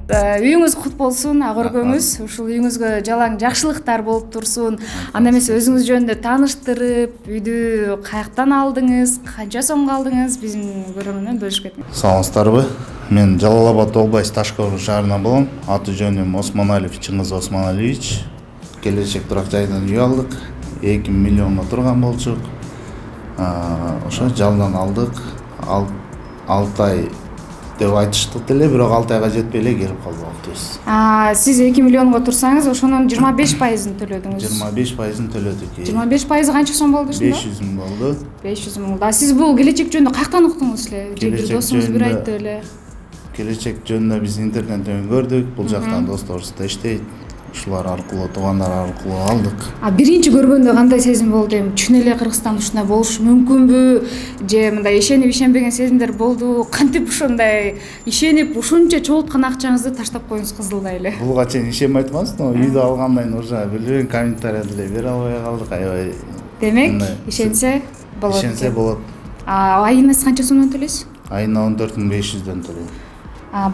Үйүңүз кут болсун, ак өргөңүз. Ушул үйүңүзгө жалаң жакшылыктар болуп турсун. Анда эмес өзүңүз жөнүндө тааныштырып, үйдү каяктан алдыңыз, канча сомго алдыңыз, биздин көрөрмөн менен бөлүшүп кетиңиз. Саламатсыздарбы? Мен Жалал Абад области Ташкент шаарынан болом. Аты жөнүм Осмоналиев Чыңгыз Осмоналиевич. Келечек турак жайдан үй алдык. 2 миллионго турган болчук. Ошо жалдан алдык. 6 ай деп айтыштык эле, бирок 6 айга жетпей эле келип калдык. Сиз 2 миллионго турсаңыз, ошонун 25%-ын төлөдүңүз. 25%-ын төлөдүк. 25% канча сом болду ушунда? 500 000 болду. 500 000 болду. Сиз бул келечек жөнүндө каяктан уктуңуз эле? Же бир досуңуз бир айтты эле? Келечек жөнүндө биз интернеттен көрдүк. Бул жактан досторубуз да иштейт. Ушулар аркылуу, туугандар аркылуу алдык. Биринчи көргөндө кандай сезим болду? Эми чүн эле Кыргызстанда ушундай болушу мүмкүнбү? Же мындай ишенип ишенбеген сезимдер болду? Кантип ушундай ишенип, ушунча чогулткан акчаңызды таштап коюңуз кызылдай эле? Буга чейин ишенбей аткансыз, но үйдү алгандан уже билбейм, комментарий деле бере албай калдык. Аябай. Демек, ишенсе болот. Ишенсе болот. Айына сиз канча сомдон төлөйсүз? Айына 14.500-дөн төлөйм.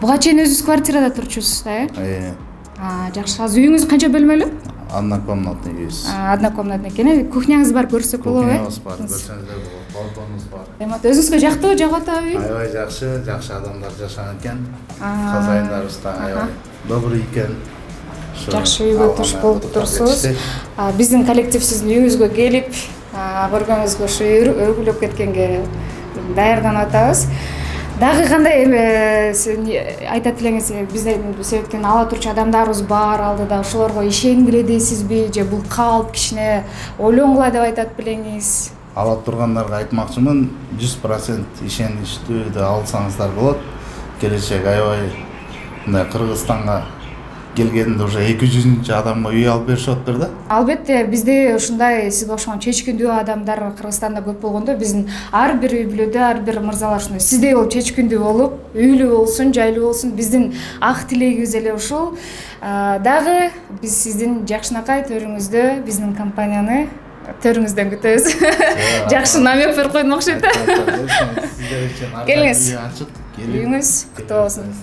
Буга чейин өзүңүз квартирада турчусуз да, э? Жакшы. Азыр үйүңүз канча бөлмөлүү? Однокомнатный үйүбүз. Однокомнатный экен. Кухняңыз бар, көрсөк болобу? Кухнябыз бар, көрсөңүздөр болот. Балконубуз бар. Өзүңүзгө жактыбы, жагып атабы үй? Аябай жакшы адамдар жашаган экен. Хозяиндарыбыз да аябай добрый экен. Жакшы үйгө туш болуп турсуз. Биздин коллектив сиздин үйүңүзгө келип, көргөнүңүзгө ушу өргүлөп кеткенге даярданып атабыз. Дагы кандай айтат элеңиз, биздин себептен ала турчу адамдарыбыз бар алдыда, ошолорго ишенгиле дейсизби, же бул калп кичине ойлонгула деп айтат белеңиз? Ала тургандарга айтмакчымын, 100% ишеничтүү деп алсаңыздар болот. Келечек аябай мындай Кыргызстанга келгенде уже 200 адамга үй алып беришиптир да. Албетте, бизде ушундай сизге окшогон чечкиндүү адамдар Кыргызстанда көп болгондо, биздин ар бир үй бүлөдө, ар бир мырзалар ушундай сиздей болуп чечкиндүү болуп, үйлүү болсун, жайлуу болсун, биздин ак тилегибиз эле ушул. Дагы биз сиздин жакшынакай төрүңүздө, биздин компанияны төрүңүздөн күтөбүз. Жакшы намек берип койдум окшойт да. Келиңиз. Үйүңүз күтө болсун.